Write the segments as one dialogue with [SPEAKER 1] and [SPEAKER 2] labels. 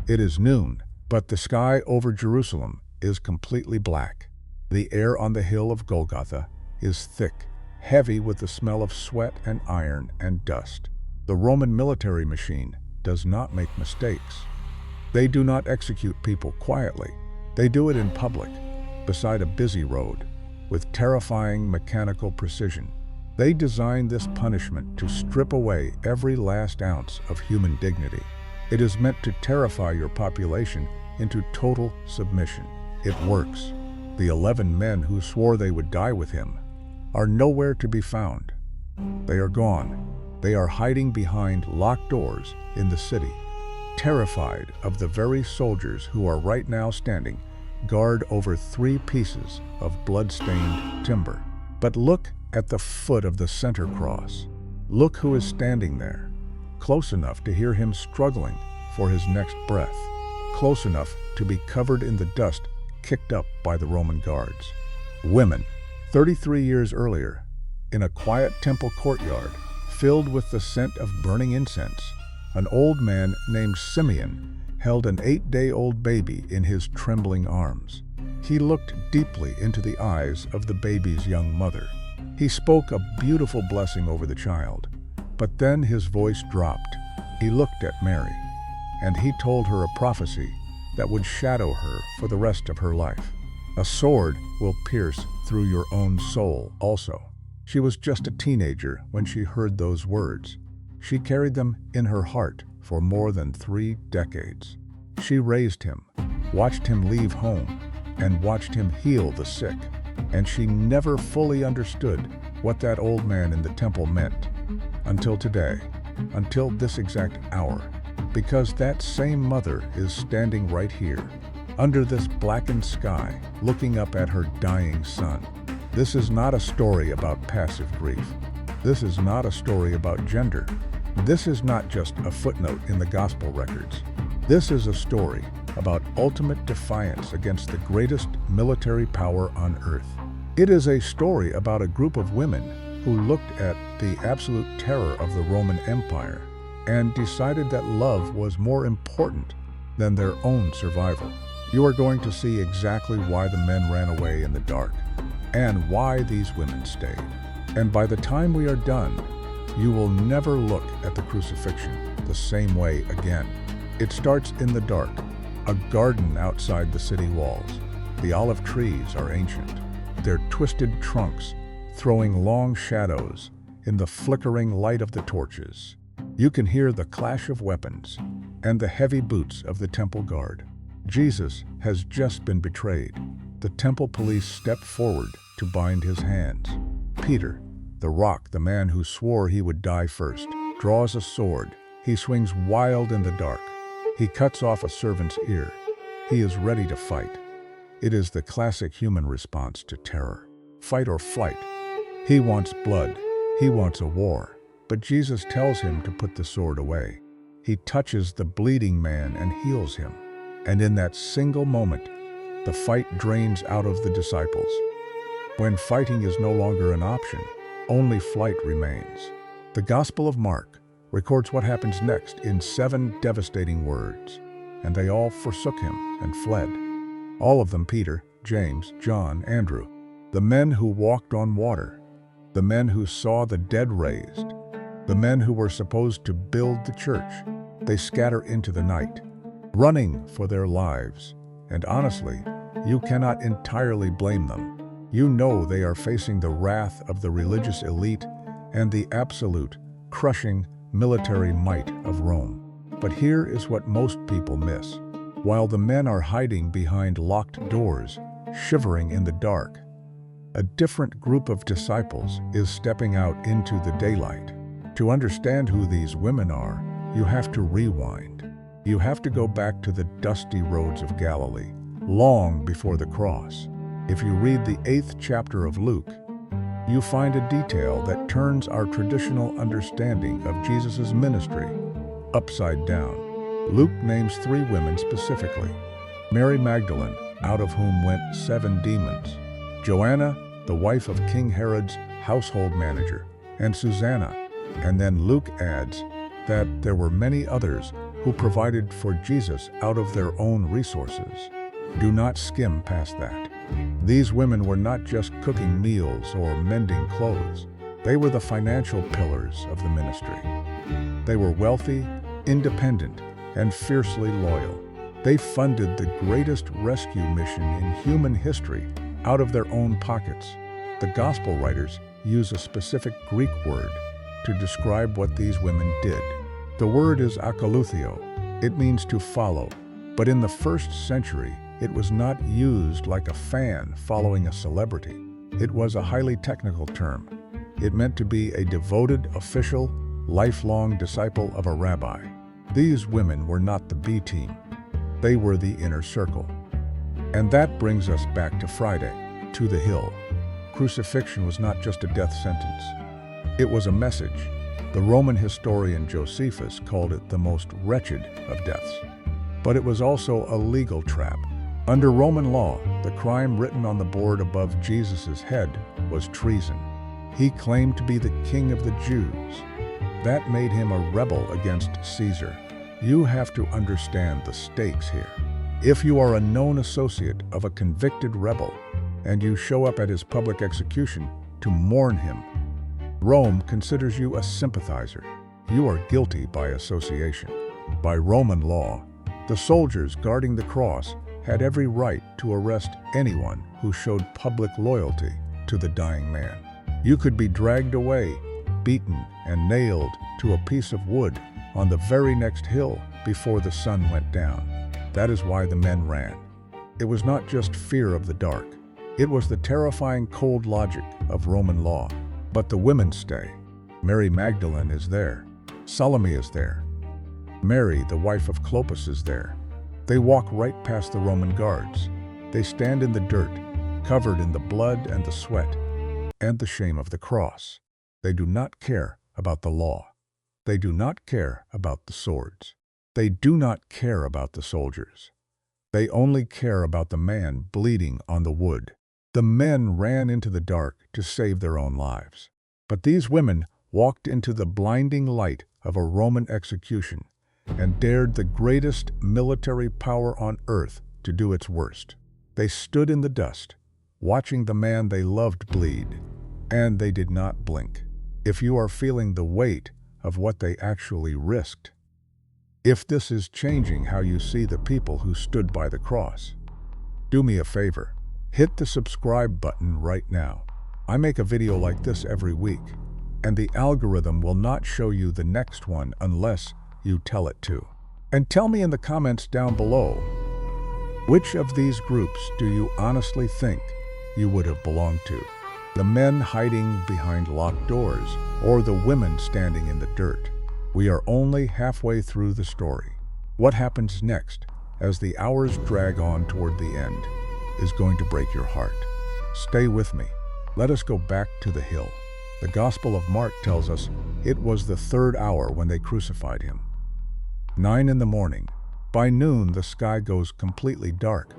[SPEAKER 1] It is noon, but the sky over Jerusalem is completely black. The air on the hill of Golgotha is thick, heavy with the smell of sweat and iron and dust. The Roman military machine does not make mistakes. They do not execute people quietly. They do it in public, beside a busy road, with terrifying mechanical precision. They design this punishment to strip away every last ounce of human dignity. It is meant to terrify your population into total submission. It works. The 11 men who swore they would die with him are nowhere to be found. They are gone. They are hiding behind locked doors in the city, terrified of the very soldiers who are right now standing guard over 3 pieces of blood-stained timber. But look at the foot of the center cross. Look who is standing there, close enough to hear him struggling for his next breath, close enough to be covered in the dust kicked up by the Roman guards. Women. 33 years earlier, in a quiet temple courtyard filled with the scent of burning incense, an old man named Simeon held an 8-day-old baby in his trembling arms. He looked deeply into the eyes of the baby's young mother. He spoke a beautiful blessing over the child, but then his voice dropped. He looked at Mary, and he told her a prophecy that would shadow her for the rest of her life. A sword will pierce through your own soul also. She was just a teenager when she heard those words. She carried them in her heart for more than 3 decades. She raised him, watched him leave home, and watched him heal the sick. And she never fully understood what that old man in the temple meant until today, until this exact hour, because that same mother is standing right here, under this blackened sky, looking up at her dying son. This is not a story about passive grief. This is not a story about gender. This is not just a footnote in the gospel records. This is a story about ultimate defiance against the greatest military power on earth. It is a story about a group of women who looked at the absolute terror of the Roman Empire and decided that love was more important than their own survival. You are going to see exactly why the men ran away in the dark and why these women stayed. And by the time we are done, you will never look at the crucifixion the same way again. It starts in the dark, a garden outside the city walls. The olive trees are ancient, their twisted trunks throwing long shadows in the flickering light of the torches. You can hear the clash of weapons and the heavy boots of the temple guard. Jesus has just been betrayed. The temple police step forward to bind his hands. Peter, the rock, the man who swore he would die first, draws a sword. He swings wild in the dark. He cuts off a servant's ear. He is ready to fight. It is the classic human response to terror. Fight or flight. He wants blood. He wants a war. But Jesus tells him to put the sword away. He touches the bleeding man and heals him. And in that single moment, the fight drains out of the disciples. When fighting is no longer an option, only flight remains. The Gospel of Mark records what happens next in 7 devastating words. And they all forsook him and fled. All of them: Peter, James, John, Andrew, the men who walked on water, the men who saw the dead raised, the men who were supposed to build the church. They scatter into the night, running for their lives. And honestly, you cannot entirely blame them. You know they are facing the wrath of the religious elite and the absolute, crushing military might of Rome. But here is what most people miss. While the men are hiding behind locked doors, shivering in the dark, a different group of disciples is stepping out into the daylight. To understand who these women are, you have to rewind. You have to go back to the dusty roads of Galilee, long before the cross. If you read the 8th chapter of Luke, you find a detail that turns our traditional understanding of Jesus' ministry upside down. Luke names 3 women specifically: Mary Magdalene, out of whom went 7 demons; Joanna, the wife of King Herod's household manager; and Susanna. And then Luke adds that there were many others who provided for Jesus out of their own resources. Do not skim past that. These women were not just cooking meals or mending clothes. They were the financial pillars of the ministry. They were wealthy, independent, and fiercely loyal. They funded the greatest rescue mission in human history out of their own pockets. The gospel writers use a specific Greek word to describe what these women did. The word is akaluthio. It means to follow, but in the first century, it was not used like a fan following a celebrity. It was a highly technical term. It meant to be a devoted, official, lifelong disciple of a rabbi. These women were not the B team. They were the inner circle. And that brings us back to Friday, to the hill. Crucifixion was not just a death sentence. It was a message. The Roman historian Josephus called it the most wretched of deaths. But it was also a legal trap. Under Roman law, the crime written on the board above Jesus' head was treason. He claimed to be the king of the Jews. That made him a rebel against Caesar. You have to understand the stakes here. If you are a known associate of a convicted rebel and you show up at his public execution to mourn him, Rome considers you a sympathizer. You are guilty by association. By Roman law, the soldiers guarding the cross had every right to arrest anyone who showed public loyalty to the dying man. You could be dragged away, beaten, and nailed to a piece of wood on the very next hill before the sun went down. That is why the men ran. It was not just fear of the dark. It was the terrifying cold logic of Roman law. But the women stay. Mary Magdalene is there. Salome is there. Mary, the wife of Clopas, is there. They walk right past the Roman guards. They stand in the dirt, covered in the blood and the sweat and the shame of the cross. They do not care about the law. They do not care about the swords. They do not care about the soldiers. They only care about the man bleeding on the wood. The men ran into the dark to save their own lives. But these women walked into the blinding light of a Roman execution and dared the greatest military power on earth to do its worst. They stood in the dust, watching the man they loved bleed, and they did not blink. If you are feeling the weight of what they actually risked, if this is changing how you see the people who stood by the cross, do me a favor. Hit the subscribe button right now. I make a video like this every week, and the algorithm will not show you the next one unless you tell it to. And tell me in the comments down below, which of these groups do you honestly think you would have belonged to? The men hiding behind locked doors, or the women standing in the dirt? We are only halfway through the story. What happens next, as the hours drag on toward the end, is going to break your heart. Stay with me. Let us go back to the hill. The Gospel of Mark tells us it was the 3rd hour when they crucified him. 9 in the morning. By noon, the sky goes completely dark.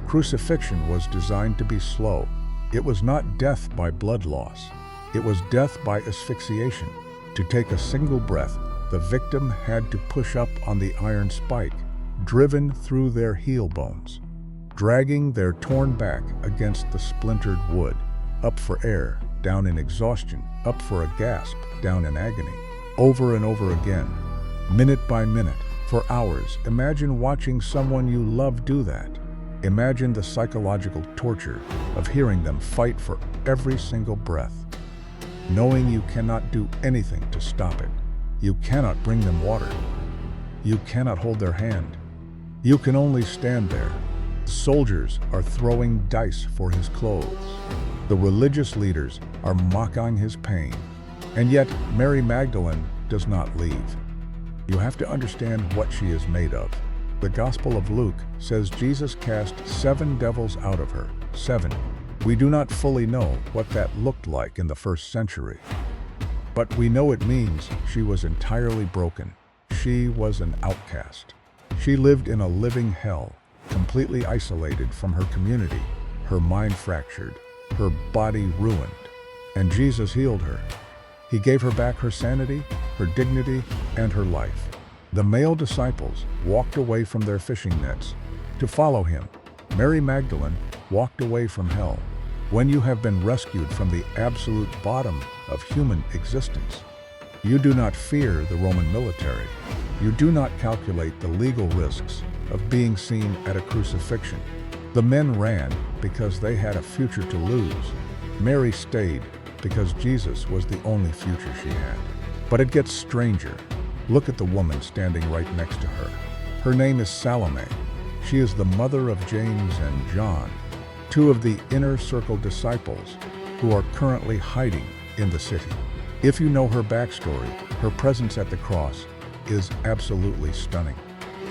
[SPEAKER 1] Crucifixion was designed to be slow. It was not death by blood loss. It was death by asphyxiation. To take a single breath, the victim had to push up on the iron spike, driven through their heel bones, dragging their torn back against the splintered wood, up for air, down in exhaustion, up for a gasp, down in agony, over and over again, minute by minute, for hours. Imagine watching someone you love do that. Imagine the psychological torture of hearing them fight for every single breath, knowing you cannot do anything to stop it. You cannot bring them water. You cannot hold their hand. You can only stand there. The soldiers are throwing dice for his clothes. The religious leaders are mocking his pain. And yet, Mary Magdalene does not leave. You have to understand what she is made of. The Gospel of Luke says Jesus cast 7 devils out of her. 7. We do not fully know what that looked like in the 1st century. But we know it means she was entirely broken. She was an outcast. She lived in a living hell, completely isolated from her community, her mind fractured, her body ruined. And Jesus healed her. He gave her back her sanity, her dignity, and her life. The male disciples walked away from their fishing nets to follow him. Mary Magdalene walked away from hell. When you have been rescued from the absolute bottom of human existence, you do not fear the Roman military. You do not calculate the legal risks of being seen at a crucifixion. The men ran because they had a future to lose. Mary stayed because Jesus was the only future she had. But it gets stranger. Look at the woman standing right next to her. Her name is Salome. She is the mother of James and John, two of the inner circle disciples who are currently hiding in the city. If you know her backstory, her presence at the cross is absolutely stunning.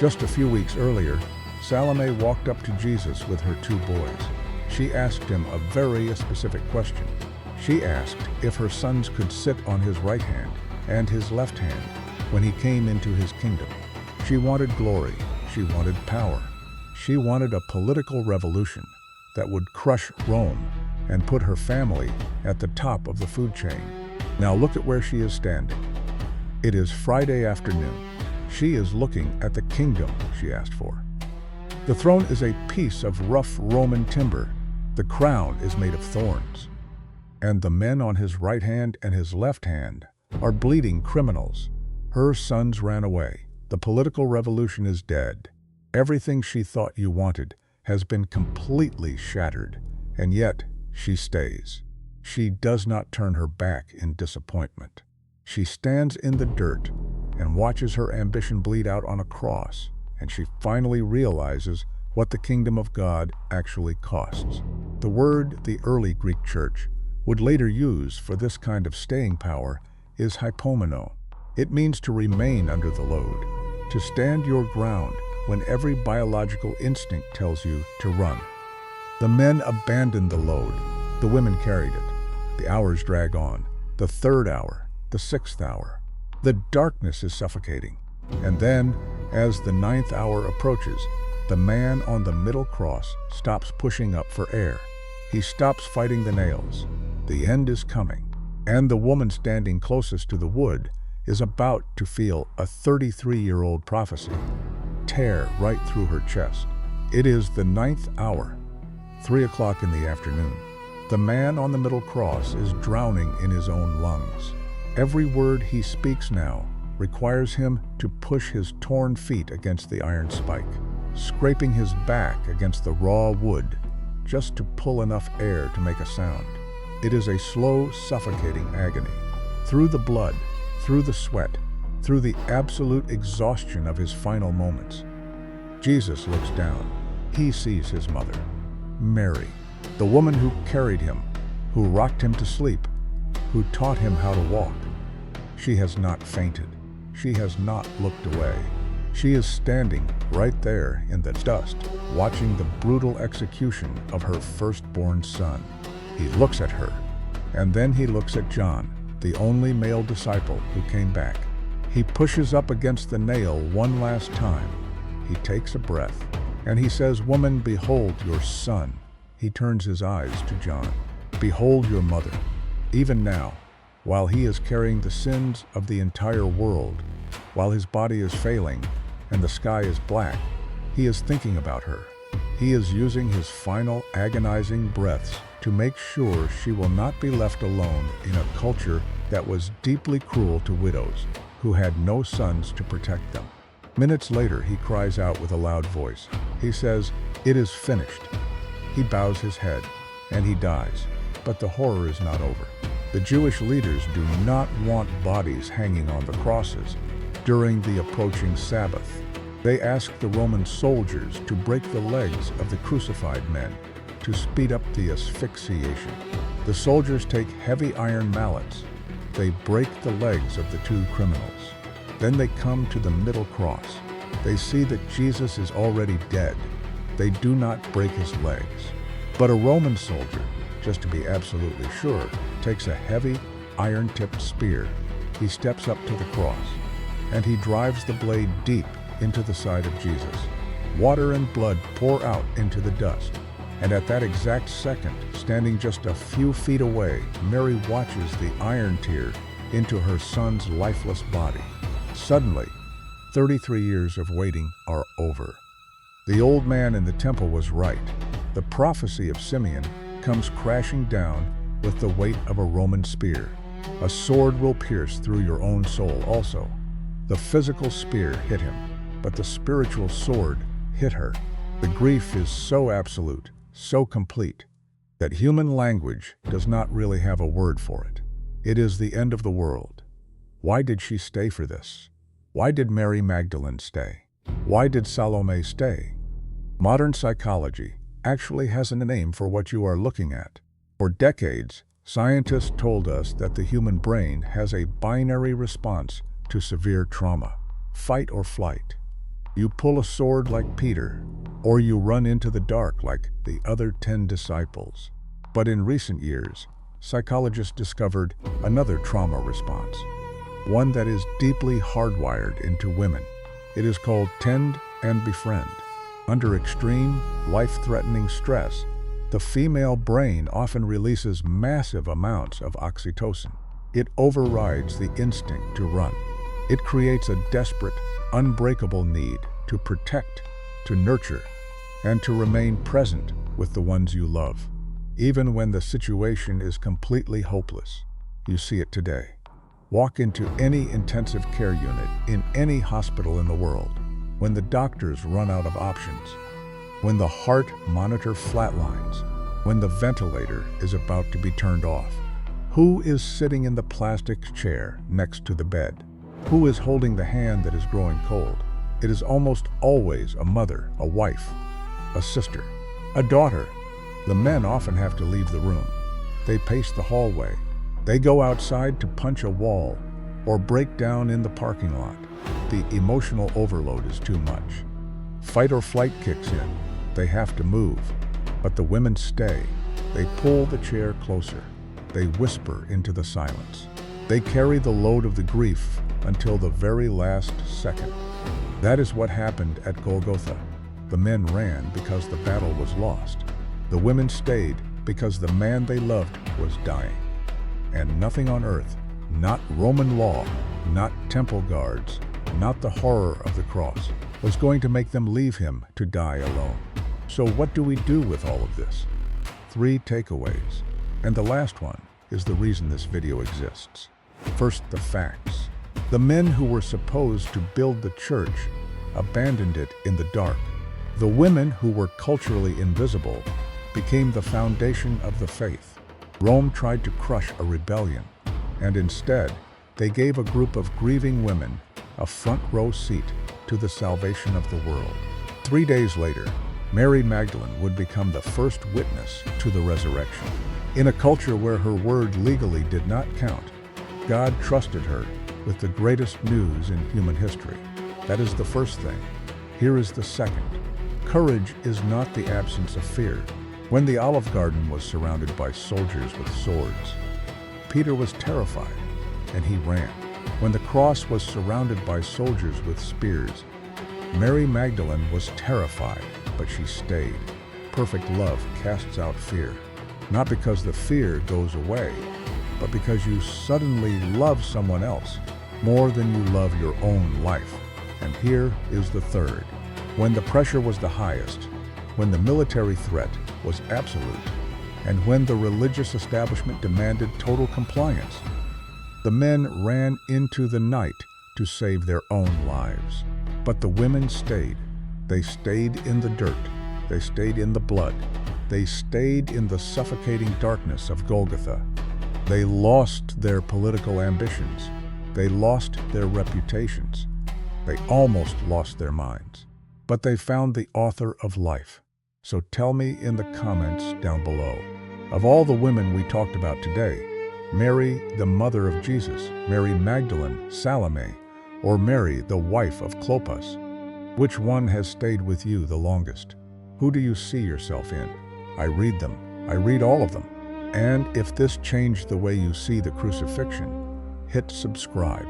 [SPEAKER 1] Just a few weeks earlier, Salome walked up to Jesus with her two boys. She asked him a very specific question. She asked if her sons could sit on his right hand and his left hand when he came into his kingdom. She wanted glory. She wanted power. She wanted a political revolution that would crush Rome and put her family at the top of the food chain. Now look at where she is standing. It is Friday afternoon. She is looking at the kingdom she asked for. The throne is a piece of rough Roman timber. The crown is made of thorns. And the men on his right hand and his left hand are bleeding criminals. Her sons ran away. The political revolution is dead. Everything she thought you wanted has been completely shattered, and yet she stays. She does not turn her back in disappointment. She stands in the dirt and watches her ambition bleed out on a cross, and she finally realizes what the kingdom of God actually costs. The word the early Greek church would later use for this kind of staying power is hypomeno. It means to remain under the load, to stand your ground when every biological instinct tells you to run. The men abandoned the load. The women carried it. The hours drag on. The third hour, the sixth hour. The darkness is suffocating. And then, as the ninth hour approaches, the man on the middle cross stops pushing up for air. He stops fighting the nails. The end is coming. And the woman standing closest to the wood is about to feel a 33-year-old prophecy tear right through her chest. It is the ninth hour, 3 o'clock in the afternoon. The man on the middle cross is drowning in his own lungs. Every word he speaks now requires him to push his torn feet against the iron spike, scraping his back against the raw wood just to pull enough air to make a sound. It is a slow, suffocating agony. Through the blood, through the sweat, through the absolute exhaustion of his final moments, Jesus looks down. He sees his mother, Mary, the woman who carried him, who rocked him to sleep, who taught him how to walk. She has not fainted. She has not looked away. She is standing right there in the dust, watching the brutal execution of her firstborn son. He looks at her, and then he looks at John, the only male disciple who came back. He pushes up against the nail one last time. He takes a breath, and he says, "Woman, behold your son." He turns his eyes to John. "Behold your mother." Even now, while he is carrying the sins of the entire world, while his body is failing and the sky is black, he is thinking about her. He is using his final agonizing breaths to make sure she will not be left alone in a culture that was deeply cruel to widows who had no sons to protect them. Minutes later, he cries out with a loud voice. He says, "It is finished." He bows his head, and he dies. But the horror is not over. The Jewish leaders do not want bodies hanging on the crosses during the approaching Sabbath. They ask the Roman soldiers to break the legs of the crucified men to speed up the asphyxiation. The soldiers take heavy iron mallets. They break the legs of the two criminals. Then they come to the middle cross. They see that Jesus is already dead. They do not break his legs. But a Roman soldier, just to be absolutely sure, takes a heavy, iron-tipped spear. He steps up to the cross, and he drives the blade deep into the side of Jesus. Water and blood pour out into the dust. And at that exact second, standing just a few feet away, Mary watches the iron tear into her son's lifeless body. Suddenly, 33 years of waiting are over. The old man in the temple was right. The prophecy of Simeon comes crashing down with the weight of a Roman spear. A sword will pierce through your own soul also. The physical spear hit him, but the spiritual sword hit her. The grief is so absolute, so complete, that human language does not really have a word for it. It is the end of the world. Why did she stay for this? Why did Mary Magdalene stay? Why did Salome stay? Modern psychology actually has a name for what you are looking at. For decades, scientists told us that the human brain has a binary response to severe trauma: fight or flight. You pull a sword like Peter, or you run into the dark like the other 10 disciples. But in recent years, psychologists discovered another trauma response, one that is deeply hardwired into women. It is called tend and befriend. Under extreme, life-threatening stress, the female brain often releases massive amounts of oxytocin. It overrides the instinct to run. It creates a desperate, unbreakable need to protect, to nurture, and to remain present with the ones you love, even when the situation is completely hopeless. You see it today. Walk into any intensive care unit in any hospital in the world, when the doctors run out of options, when the heart monitor flatlines, when the ventilator is about to be turned off. Who is sitting in the plastic chair next to the bed? Who is holding the hand that is growing cold? It is almost always a mother, a wife, a sister, a daughter. The men often have to leave the room. They pace the hallway. They go outside to punch a wall or break down in the parking lot. The emotional overload is too much. Fight or flight kicks in. They have to move. But the women stay. They pull the chair closer. They whisper into the silence. They carry the load of the grief until the very last second. That is what happened at Golgotha. The men ran because the battle was lost. The women stayed because the man they loved was dying. And nothing on earth, not Roman law, not temple guards, not the horror of the cross, was going to make them leave him to die alone. So what do we do with all of this? 3 takeaways. And the last one is the reason this video exists. First, the facts. The men who were supposed to build the church abandoned it in the dark. The women who were culturally invisible became the foundation of the faith. Rome tried to crush a rebellion, and instead, they gave a group of grieving women a front row seat to the salvation of the world. 3 days later, Mary Magdalene would become the first witness to the resurrection. In a culture where her word legally did not count, God trusted her with the greatest news in human history. That is the first thing. Here is the second. Courage is not the absence of fear. When the Olive Garden was surrounded by soldiers with swords, Peter was terrified, and he ran. When the cross was surrounded by soldiers with spears, Mary Magdalene was terrified, but she stayed. Perfect love casts out fear, not because the fear goes away, but because you suddenly love someone else more than you love your own life. And here is the third. When the pressure was the highest, when the military threat was absolute, and when the religious establishment demanded total compliance, the men ran into the night to save their own lives. But the women stayed. They stayed in the dirt. They stayed in the blood. They stayed in the suffocating darkness of Golgotha. They lost their political ambitions. They lost their reputations. They almost lost their minds. But they found the author of life. So tell me in the comments down below, of all the women we talked about today, Mary, the mother of Jesus, Mary Magdalene, Salome, or Mary, the wife of Clopas, which one has stayed with you the longest? Who do you see yourself in? I read them. I read all of them. And if this changed the way you see the crucifixion, hit subscribe.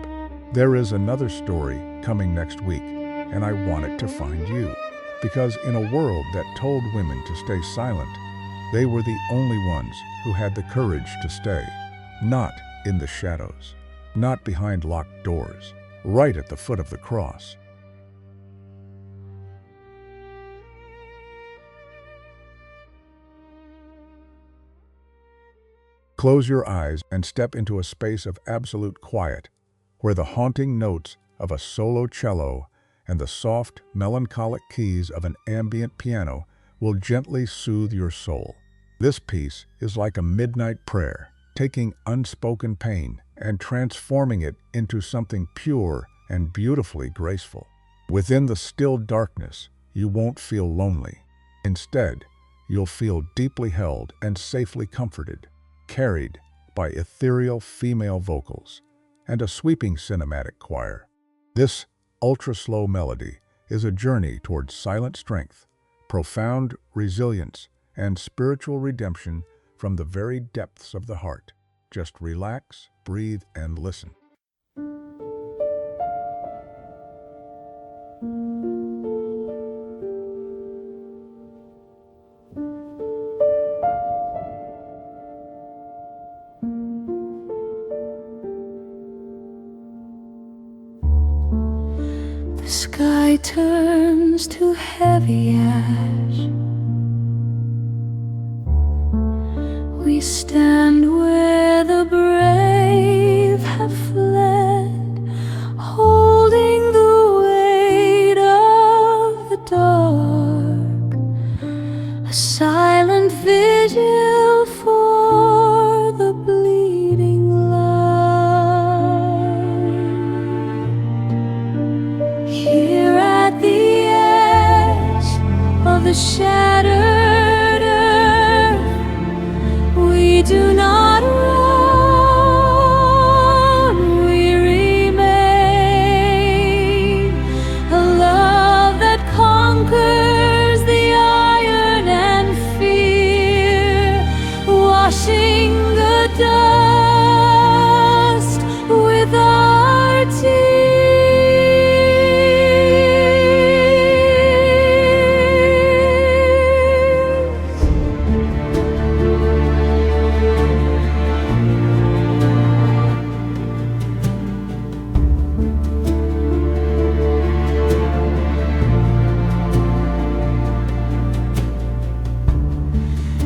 [SPEAKER 1] There is another story coming next week, and I want it to find you. Because in a world that told women to stay silent, they were the only ones who had the courage to stay. Not in the shadows, not behind locked doors, right at the foot of the cross. Close your eyes and step into a space of absolute quiet, where the haunting notes of a solo cello and the soft, melancholic keys of an ambient piano will gently soothe your soul. This piece is like a midnight prayer, taking unspoken pain and transforming it into something pure and beautifully graceful. Within the still darkness, you won't feel lonely. Instead, you'll feel deeply held and safely comforted, carried by ethereal female vocals and a sweeping cinematic choir. This ultra-slow melody is a journey towards silent strength, profound resilience, and spiritual redemption from the very depths of the heart. Just relax, breathe, and listen.
[SPEAKER 2] The sky turns to heavy ash. We stand where the brave have fled, holding the weight of the dark, a silent vigil for the bleeding light. Here at the edge of the shattered earth, we do not run, we remain. A love that conquers the iron and fear, washing the dust with our tears.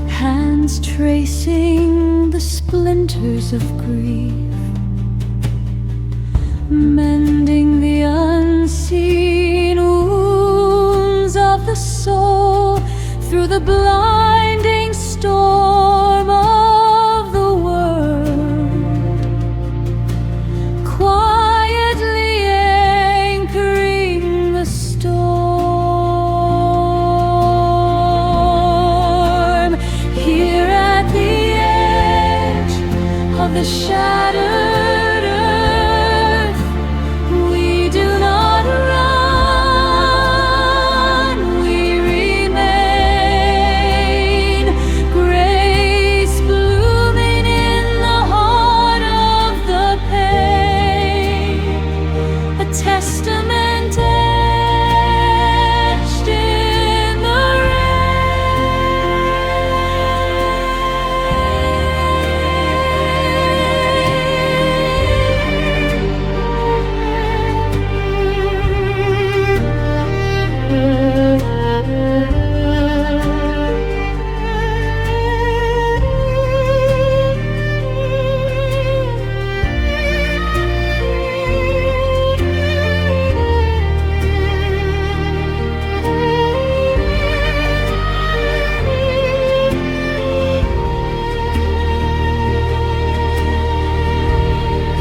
[SPEAKER 2] Hands tracing the splinters of grief, mending the unseen wounds of the soul through the blinding storm of the world, quietly anchoring the storm. Here at the edge of the shattered earth, we do not run, we remain. Grace blooming in the heart of the pain, a testament etched in the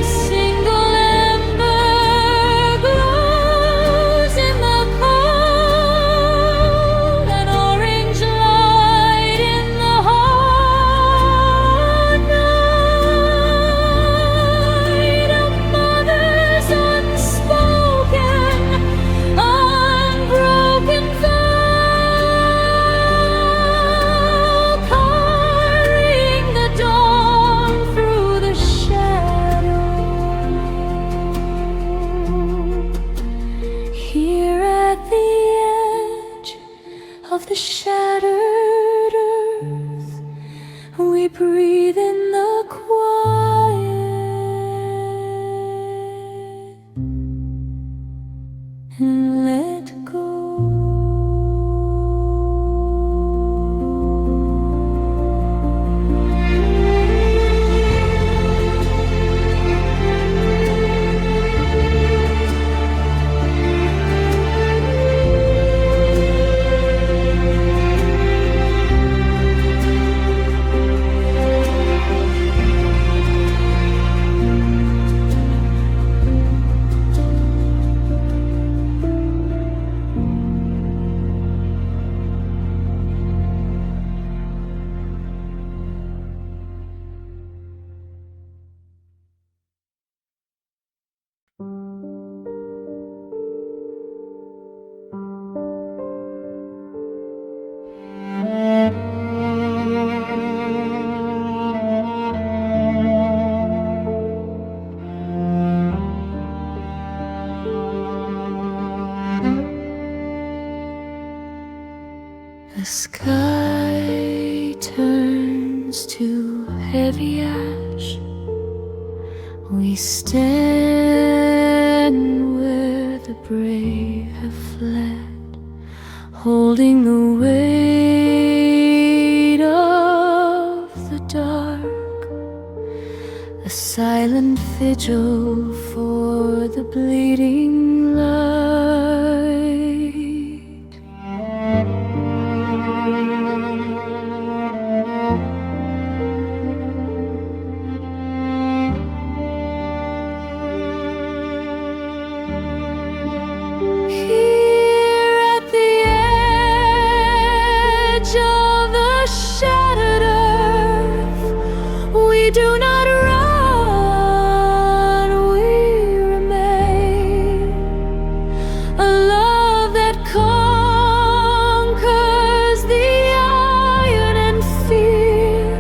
[SPEAKER 2] single ember glows in the cold, an orange light in the hard night, a mother's unspoken, unbroken vow, carrying the dawn through the shadow. Here at the edge of the shattered earth, we breathe in the quiet and let go. The sky turns to heavy ash. We stand where the brave have fled, holding the weight of the dark, a silent vigil for the bleeding light. Here at the edge of the shattered earth, we do not run, we remain. A love that conquers the iron and fear,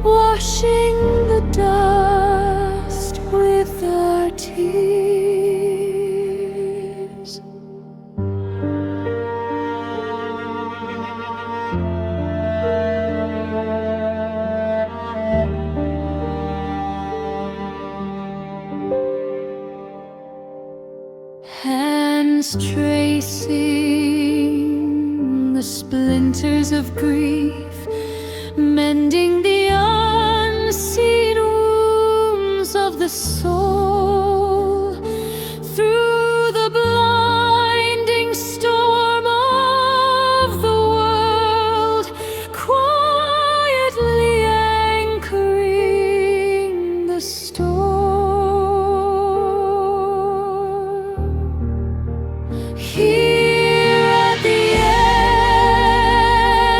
[SPEAKER 2] washing the dust with our tears. Hands tracing the splinters of grief, mending the unseen wounds of the soul. Through the blinding storm of the world, quietly anchoring the storm. Here at the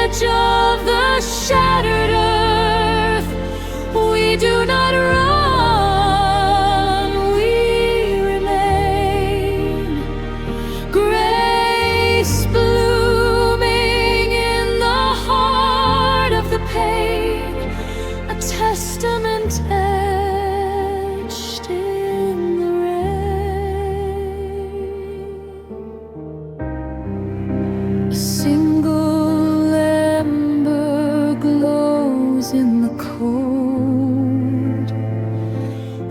[SPEAKER 2] edge of the shattered earth, we do not run, we remain. Grace blooming in the heart of the pain, a testament etched in the rain. A single ember glows in the cold,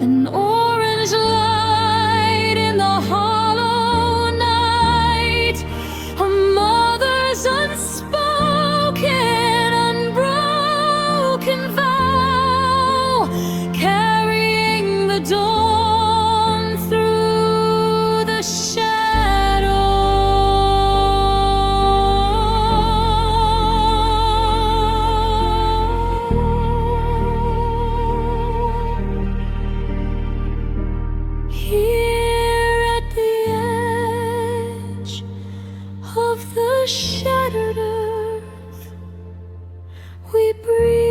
[SPEAKER 2] an orange light in the hollow night, a mother's unspoken, unbroken vow, carrying the dawn through the shadow. Here at the edge of the shattered earth, we breathe.